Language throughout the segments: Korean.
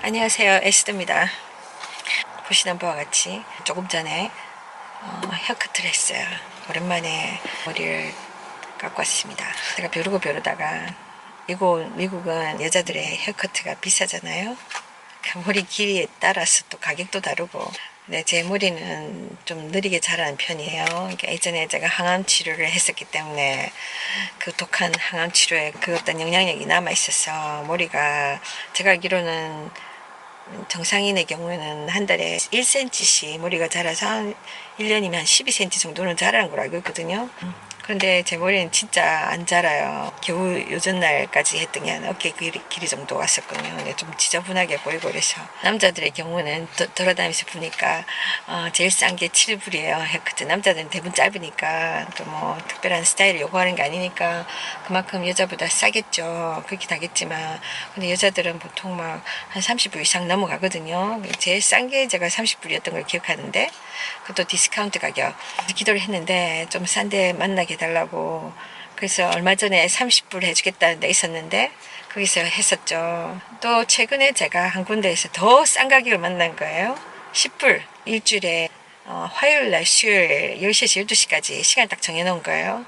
안녕하세요, 에스더입니다. 보시는 바와 같이 조금 전에 헤어커트를 했어요. 오랜만에 머리를 깎고 왔습니다. 제가 벼르다가 미국은 여자들의 헤어커트가 비싸잖아요. 그 머리 길이에 따라서 또 가격도 다르고, 근데 제 머리는 좀 느리게 자라는 편이에요. 그러니까 예전에 제가 항암 치료를 했었기 때문에 그 독한 항암 치료에 그 어떤 영향력이 남아 있어서 머리가, 제가 알기로는 정상인의 경우에는 한 달에 1cm씩 머리가 자라서 1년이면 한 12cm 정도는 자라는 걸 알고 있거든요. 그런데 제 머리는 진짜 안 자라요. 겨우 요전 날까지 했던 게 한 어깨 길이 정도 왔었거든요. 근데 좀 지저분하게 보이고 그래서. 남자들의 경우는 돌아다니면서 보니까 제일 싼 게 7불이에요. 헤어커트. 남자들은 대부분 짧으니까 또 뭐 특별한 스타일을 요구하는 게 아니니까 그만큼 여자보다 싸겠죠. 그렇게 하겠지만, 근데 여자들은 보통 막 한 30불 이상 넘어가거든요. 제일 싼 게 제가 30불이었던 걸 기억하는데, 그것도 디스카운트 가격. 기도를 했는데 좀 싼데 만나게 해달라고. 그래서 얼마 전에 30불 해주겠다는 데 있었는데 거기서 했었죠. 또 최근에 제가 한 군데에서 더 싼 가격을 만난 거예요. 10불. 일주일에 화요일날 수요일 10시에서 12시까지 시간 딱 정해놓은 거예요.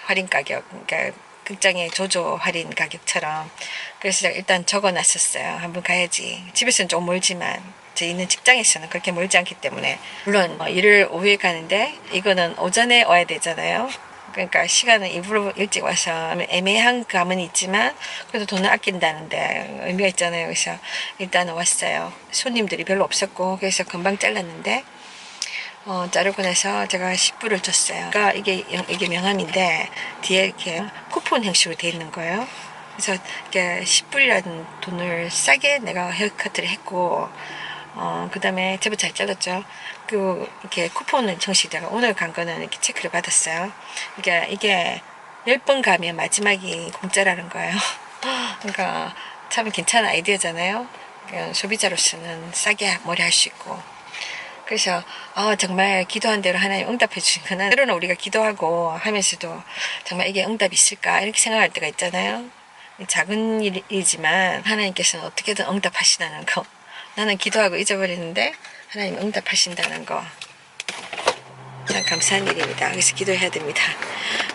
할인 가격. 그러니까 극장의 조조 할인 가격처럼. 그래서 제가 일단 적어놨었어요. 한번 가야지. 집에서는 좀 멀지만 제 있는 직장에서는 그렇게 멀지 않기 때문에, 물론 일을 오후에 가는데 이거는 오전에 와야 되잖아요. 그러니까 시간은 일부러 일찍 와서 애매한 감은 있지만 그래도 돈을 아낀다는데 의미가 있잖아요. 그래서 일단 왔어요. 손님들이 별로 없었고 그래서 금방 잘랐는데, 자르고 나서 제가 10불을 줬어요. 그러니까 이게 명함인데 뒤에 이렇게 쿠폰 형식으로 돼 있는 거예요. 그래서 이렇게 10불이라는 돈을 싸게 내가 헤어커트를 했고, 그 다음에 제법 잘 잘랐죠. 이렇게 쿠폰을 형식에다가 오늘 간 거는 이렇게 체크를 받았어요. 그러니까 이게 10번 가면 마지막이 공짜라는 거예요. 그러니까 참 괜찮은 아이디어잖아요. 그러니까 소비자로서는 싸게 머리 할 수 있고. 그래서 정말 기도한 대로 하나님 응답해 주시거나, 때로는 우리가 기도하고 하면서도 정말 이게 응답이 있을까 이렇게 생각할 때가 있잖아요. 작은 일이지만 하나님께서는 어떻게든 응답하시다는 거. 나는 기도하고 잊어버리는데 하나님 응답하신다는 거, 참 감사한 일입니다. 그래서 기도해야 됩니다.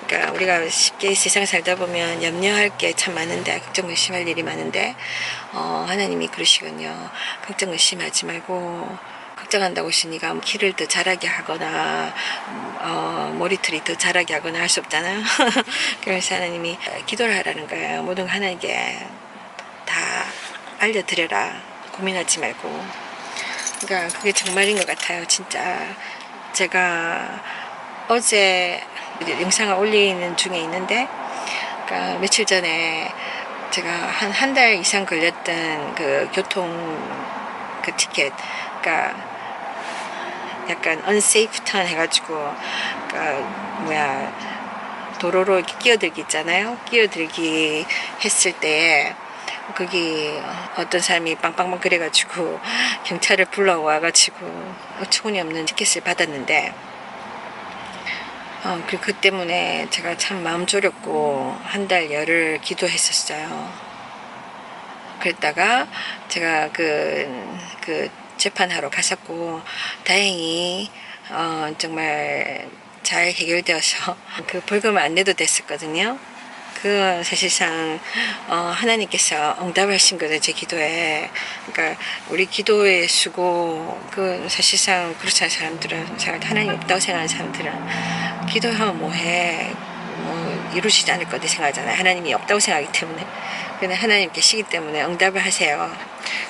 그러니까 우리가 쉽게 세상 살다 보면 염려할 게 참 많은데, 걱정 의심할 일이 많은데 하나님이 그러시군요. 걱정 의심하지 말고, 걱정한다고 하시니까 키를 더 자라게 하거나 머리털이 더 자라게 하거나 할 수 없잖아요. 그래서 하나님이 기도를 하라는 거예요. 모든 거 하나님께 다 알려드려라. 고민하지 말고. 그러니까 그게 정말인 것 같아요. 진짜 제가 어제 영상을 올리는 중에 있는데, 그러니까 며칠 전에 제가 한 달 이상 걸렸던 그 교통 그 티켓, 그러니까 약간 unsafe turn 해가지고, 도로로 이렇게 끼어들기 있잖아요. 끼어들기 했을 때 거기 어떤 사람이 빵빵빵 그래가지고 경찰을 불러와가지고 어처구니 없는 티켓을 받았는데, 그 때문에 제가 참 마음 졸였고 한 달 열흘 기도했었어요. 그랬다가 제가 그 재판하러 갔었고, 다행히 정말 잘 해결되어서 그 벌금을 안 내도 됐었거든요. 그 사실상 하나님께서 응답을 하신 거죠, 제 기도에. 그러니까 우리 기도의 수고, 그 사실상 그렇지 않은 사람들은, 하나님 없다고 생각하는 사람들은 기도하면 뭐해, 뭐 이루시지 않을 거다 생각하잖아요. 하나님이 없다고 생각하기 때문에. 근데 하나님 계시기 때문에 응답을 하세요.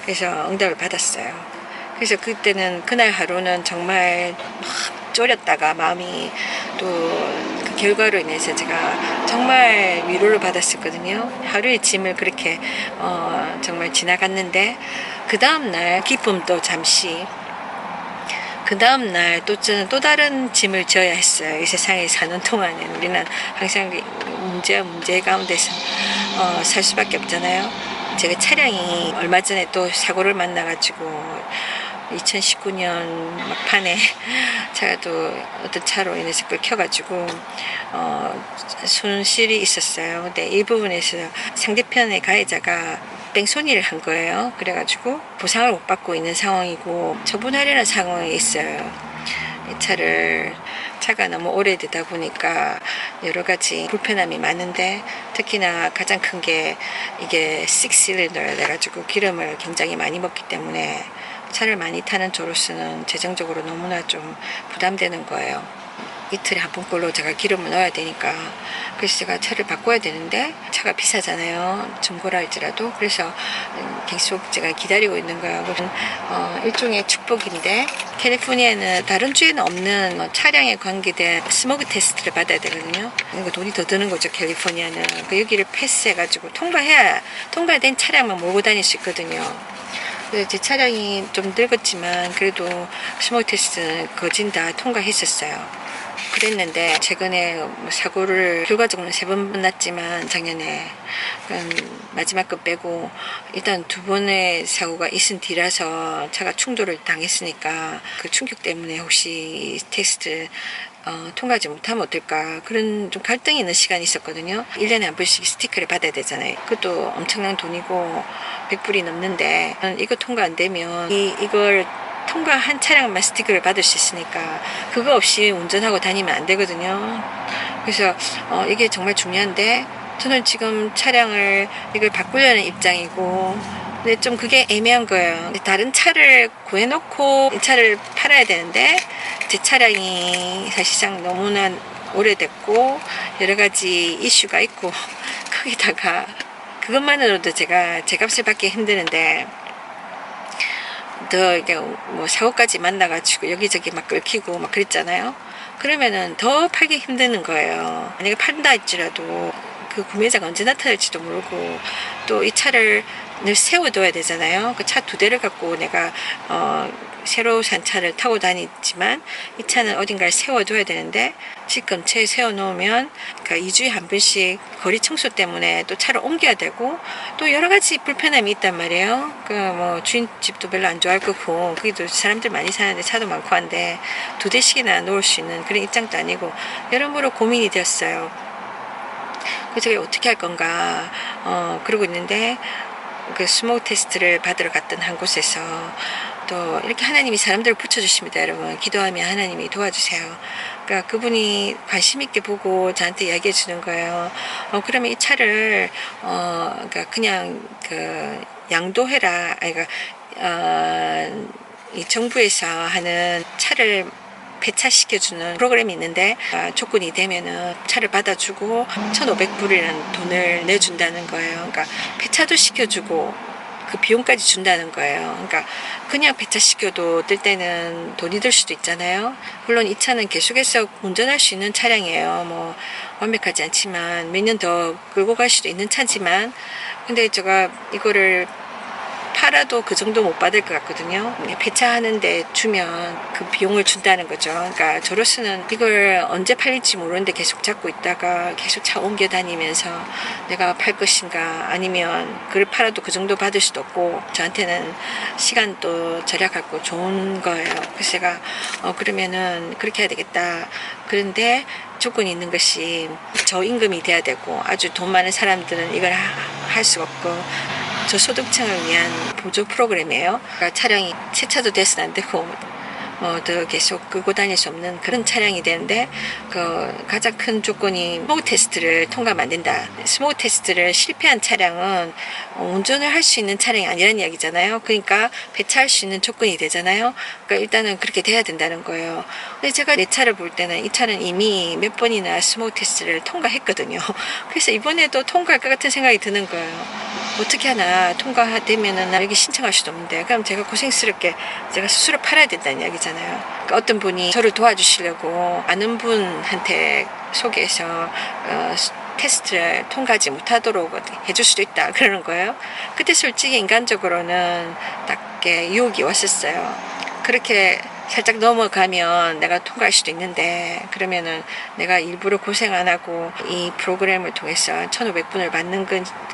그래서 응답을 받았어요. 그래서 그때는 그날 하루는 정말 막 졸였다가 마음이, 또 그 결과로 인해서 제가 정말 위로를 받았었거든요. 하루의 짐을 그렇게 정말 지나갔는데, 그 다음날 기쁨도 잠시, 그 다음날 저는 또 다른 짐을 져야 했어요. 이 세상에 사는 동안에 우리는 항상 문제 가운데서 살 수밖에 없잖아요. 제가 차량이 얼마 전에 또 사고를 만나가지고 2019년 막판에 차가 또 어떤 차로 인해서 끌켜가지고 손실이 있었어요. 근데 이 부분에서 상대편의 가해자가 뺑소니를 한 거예요. 그래가지고 보상을 못 받고 있는 상황이고 처분하려는 상황에 있어요. 이 차가 너무 오래되다 보니까 여러 가지 불편함이 많은데, 특히나 가장 큰 게 이게 6실린더라 돼가지고 기름을 굉장히 많이 먹기 때문에 차를 많이 타는 저로서는 재정적으로 너무나 좀 부담되는 거예요. 이틀에 한 번꼴로 제가 기름을 넣어야 되니까. 그래서 제가 차를 바꿔야 되는데 차가 비싸잖아요, 중고라 할지라도. 그래서 계속 제가 기다리고 있는 거예요. 일종의 축복인데, 캘리포니아는 다른 주에는 없는 차량에 관계된 스모그 테스트를 받아야 되거든요. 이거 돈이 더 드는 거죠, 캘리포니아는. 여기를 패스해가지고 통과된 차량만 몰고 다닐 수 있거든요. 그래서 제 차량이 좀 늙었지만 그래도 스모그 테스트는 거진 다 통과했었어요. 그랬는데 최근에 사고를 결과적으로는 3번 났지만 작년에 마지막 거 빼고 일단 2번의 사고가 있은 뒤라서 차가 충돌을 당했으니까 그 충격 때문에 혹시 테스트 통과하지 못하면 어떨까, 그런 좀 갈등이 있는 시간이 있었거든요. 1년에 한 번씩 스티커를 받아야 되잖아요. 그것도 엄청난 돈이고 100불이 넘는데, 이거 통과 안 되면 이걸 통과한 차량만 스티커를 받을 수 있으니까 그거 없이 운전하고 다니면 안 되거든요. 그래서 이게 정말 중요한데, 저는 지금 차량을 이걸 바꾸려는 입장이고, 근데 좀 그게 애매한 거예요. 다른 차를 구해놓고 이 차를 팔아야 되는데 제 차량이 사실상 너무나 오래됐고 여러 가지 이슈가 있고 거기다가 그것만으로도 제가 제 값을 받기 힘드는데, 더 이게 뭐 사고까지 만나가지고 여기저기 막 긁히고 막 그랬잖아요. 그러면은 더 팔기 힘드는 거예요. 만약에 판다 할지라도 그 구매자가 언제 나타날지도 모르고, 또 이 차를 늘 세워둬야 되잖아요. 그 차 2대를 갖고 내가 새로 산 차를 타고 다니지만 이 차는 어딘가를 세워둬야 되는데, 집 근처에 세워놓으면 그러니까 2주에 한 번씩 거리 청소 때문에 또 차를 옮겨야 되고, 또 여러 가지 불편함이 있단 말이에요. 그 뭐 주인집도 별로 안 좋아할 거고, 거기도 사람들 많이 사는데 차도 많고 한데 2대씩이나 놓을 수 있는 그런 입장도 아니고 여러모로 고민이 되었어요. 그래서 제가 어떻게 할 건가 그러고 있는데, 그 스모그 테스트를 받으러 갔던 한 곳에서 또 이렇게 하나님이 사람들을 붙여주십니다. 여러분, 기도하면 하나님이 도와주세요. 그러니까 그분이 관심 있게 보고 저한테 이야기해 주는 거예요. 그러면 이 차를 그러니까 그냥 그 양도해라. 그러니까 이 정부에서 하는 차를 배차시켜주는 프로그램이 있는데, 조건이 되면은 차를 받아주고 1,500불이라는 돈을 내준다는 거예요. 그러니까 배차도 시켜주고 그 비용까지 준다는 거예요. 그러니까 그냥 배차시켜도 뜰 때는 돈이 들 수도 있잖아요. 물론 이 차는 계속해서 운전할 수 있는 차량이에요. 뭐 완벽하지 않지만 몇 년 더 끌고 갈 수도 있는 차지만, 근데 제가 이거를 팔아도 그 정도 못 받을 것 같거든요. 배차하는데 주면 그 비용을 준다는 거죠. 그러니까 저로서는 이걸 언제 팔릴지 모르는데 계속 잡고 있다가 계속 차 옮겨 다니면서 내가 팔 것인가, 아니면 그걸 팔아도 그 정도 받을 수도 없고 저한테는 시간도 절약하고 좋은 거예요. 그래서 제가 그러면은 그렇게 해야 되겠다. 그런데 조건이 있는 것이 저임금이 돼야 되고, 아주 돈 많은 사람들은 이걸 할 수가 없고, 저소득층을 위한 보조 프로그램이에요. 그러니까 차량이 새 차도 돼서는 안 되고 더 계속 끌고 다닐 수 없는 그런 차량이 되는데, 그 가장 큰 조건이 스모그 테스트를 통과하면 안 된다. 스모그 테스트를 실패한 차량은 운전을 할 수 있는 차량이 아니라는 이야기잖아요. 그러니까 배차할 수 있는 조건이 되잖아요. 그러니까 일단은 그렇게 돼야 된다는 거예요. 근데 제가 내 차를 볼 때는 이 차는 이미 몇 번이나 스모그 테스트를 통과했거든요. 그래서 이번에도 통과할 것 같은 생각이 드는 거예요. 어떻게 하나 통과되면은 나 여기 신청할 수도 없는데, 그럼 제가 고생스럽게 제가 스스로 팔아야 된다는 이야기잖아요. 그러니까 어떤 분이 저를 도와주시려고 아는 분한테 소개해서 테스트를 통과하지 못하도록 해줄 수도 있다 그러는 거예요. 그때 솔직히 인간적으로는 딱게 유혹이 왔었어요. 그렇게 살짝 넘어가면 내가 통과할 수도 있는데, 그러면은 내가 일부러 고생 안 하고 이 프로그램을 통해서 1,500분을 받는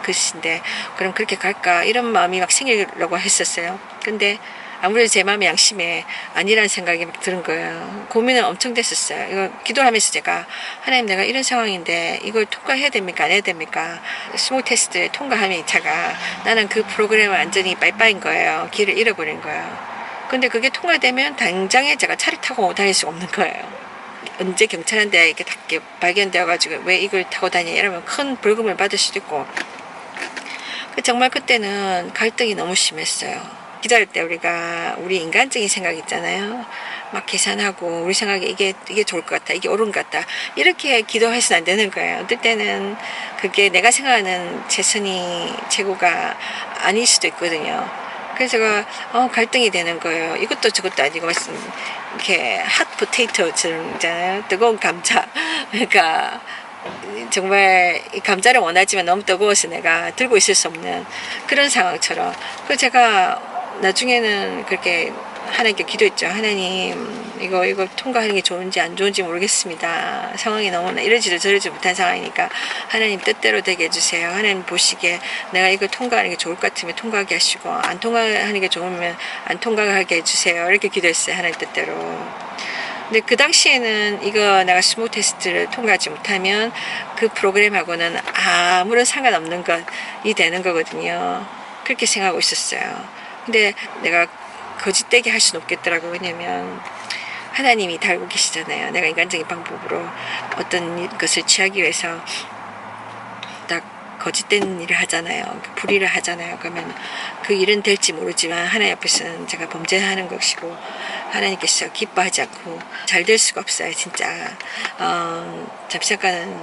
것인데 그럼 그렇게 갈까, 이런 마음이 막 생기려고 했었어요. 근데 아무래도 제 마음의 양심에 아니라는 생각이 막 드는 거예요. 고민은 엄청 됐었어요. 이거 기도를 하면서 제가 하나님, 내가 이런 상황인데 이걸 통과해야 됩니까 안 해야 됩니까? 스몰 테스트 통과하면 이 차가, 나는 그 프로그램을 완전히 빠이빠이인 거예요. 길을 잃어버린 거예요. 근데 그게 통과되면 당장에 제가 차를 타고 다닐 수가 없는 거예요. 언제 경찰한테 이렇게 딱 발견되어가지고 왜 이걸 타고 다니 이러면 큰 벌금을 받을 수도 있고. 정말 그때는 갈등이 너무 심했어요. 기도할 때 우리 인간적인 생각 있잖아요. 막 계산하고 우리 생각에 이게 좋을 것 같다, 이게 옳은 것 같다, 이렇게 기도해서는 안 되는 거예요. 어떨 때는 그게 내가 생각하는 최고가 아닐 수도 있거든요. 그래서 제가 갈등이 되는 거예요. 이것도 저것도 아니고 이렇게 핫 포테이토처럼 있잖아요. 뜨거운 감자. 그러니까 정말 이 감자를 원하지만 너무 뜨거워서 내가 들고 있을 수 없는 그런 상황처럼. 그래서 제가 나중에는 그렇게 하나님께 기도했죠. 하나님, 이거 통과하는 게 좋은지 안 좋은지 모르겠습니다. 상황이 너무나 이러지도 저러지 못한 상황이니까 하나님 뜻대로 되게 해주세요. 하나님 보시기에 내가 이걸 통과하는 게 좋을 것 같으면 통과하게 하시고, 안 통과하는 게 좋으면 안 통과하게 해주세요. 이렇게 기도했어요. 하나님 뜻대로. 근데 그 당시에는 이거 내가 스몰 테스트를 통과하지 못하면 그 프로그램하고는 아무런 상관없는 것이 되는 거거든요. 그렇게 생각하고 있었어요. 근데 내가 거짓되게 할 수는 없겠더라고요. 왜냐면 하나님이 다 알고 계시잖아요. 내가 인간적인 방법으로 어떤 것을 취하기 위해서 딱 거짓된 일을 하잖아요. 불의를 하잖아요. 그러면 그 일은 될지 모르지만 하나님 앞에서는 제가 범죄하는 것이고 하나님께서 기뻐하지 않고 잘 될 수가 없어요. 진짜 잠시간은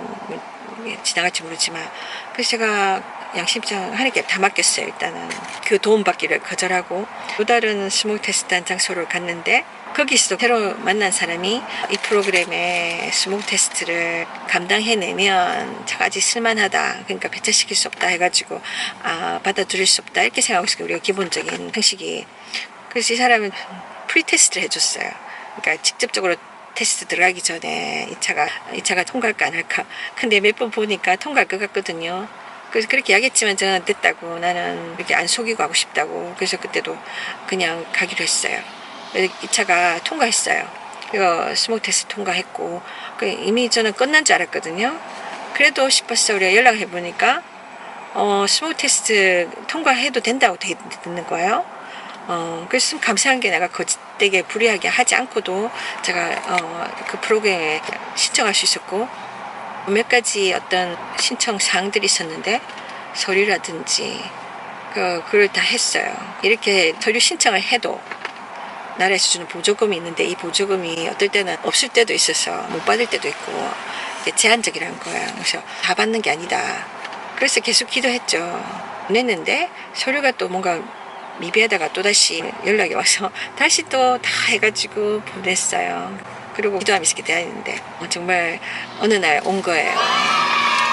지나갈지 모르지만. 그래서 제가 양심상 하나님께 다 맡겼어요. 일단은 그 도움 받기를 거절하고 또 다른 스몰 테스트 한 장소를 갔는데, 거기서 새로 만난 사람이 이 프로그램의 스몰 테스트를 감당해내면 차가지 쓸만하다, 그러니까 배차시킬 수 없다 해가지고 받아들일 수 없다 이렇게 생각하고 있어요. 우리가 기본적인 상식이. 그래서 이 사람은 프리 테스트를 해줬어요. 그러니까 직접적으로 테스트 들어가기 전에 이 차가 통과할까 안 할까. 근데 몇 번 보니까 통과할 것 같거든요. 그래서 그렇게 이야기했지만 저는 됐다고, 나는 이렇게 안 속이고 하고 싶다고. 그래서 그때도 그냥 가기로 했어요. 이 차가 통과했어요. 이거 스모크 테스트 통과했고, 이미 저는 끝난 줄 알았거든요. 그래도 싶었어. 우리가 연락해 보니까 스모크 테스트 통과해도 된다고 돼 있는 거예요. 그래서 좀 감사한 게, 내가 거짓되게 불이하게 하지 않고도 제가 그 프로그램에 신청할 수 있었고, 몇 가지 어떤 신청 사항들이 있었는데 서류라든지 그걸 다 했어요. 이렇게 서류 신청을 해도 나라에서 주는 보조금이 있는데, 이 보조금이 어떨 때는 없을 때도 있어서 못 받을 때도 있고 제한적이라는 거예요. 그래서 다 받는 게 아니다. 그래서 계속 기도했죠. 보냈는데 서류가 또 뭔가 미비하다가 또다시 연락이 와서 다시 또 다 해가지고 보냈어요. 그리고 기도하면서 이렇게 대하는데 정말 어느 날 온 거예요.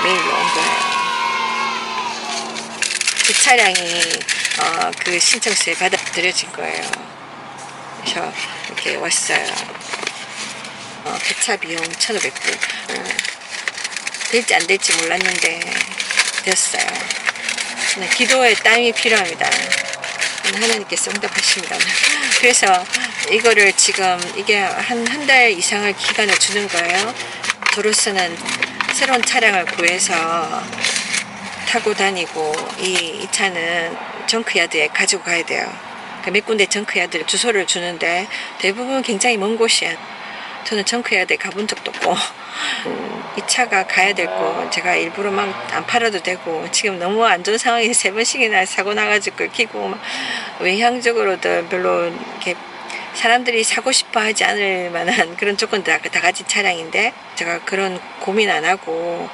메일로 온 거예요. 그 차량이 그 신청서에 받아들여진 거예요. 그래서 이렇게 왔어요. 배차 비용 1,500불. 될지 안 될지 몰랐는데 됐어요. 기도에 땀이 필요합니다. 하나님께서 응답하십니다. 그래서 이거를 지금 이게 한 달 이상을 기간을 주는 거예요. 저로서는 새로운 차량을 구해서 타고 다니고, 이 차는 정크야드에 가지고 가야 돼요. 몇 군데 정크야드 주소를 주는데 대부분 굉장히 먼 곳이야. 저는 정크야드에 가본 적도 없고 이 차가 가야 될 거 제가 일부러 막 안 팔아도 되고, 지금 너무 안 좋은 상황에서 3번씩이나 사고 나가지고 끌키고, 막 외향적으로도 별로 이렇게 사람들이 사고 싶어 하지 않을 만한 그런 조건들 다 가진 차량인데, 제가 그런 고민 안 하고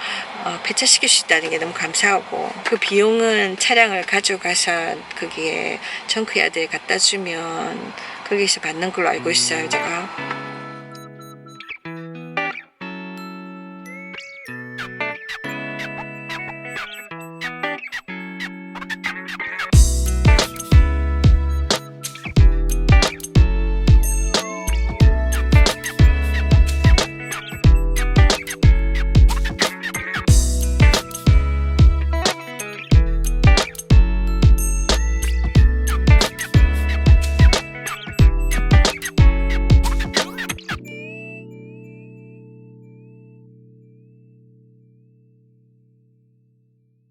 폐차시킬 수 있다는 게 너무 감사하고, 그 비용은 차량을 가져가서 거기에 정크야드에 갖다 주면 거기서 받는 걸로 알고 있어요. 제가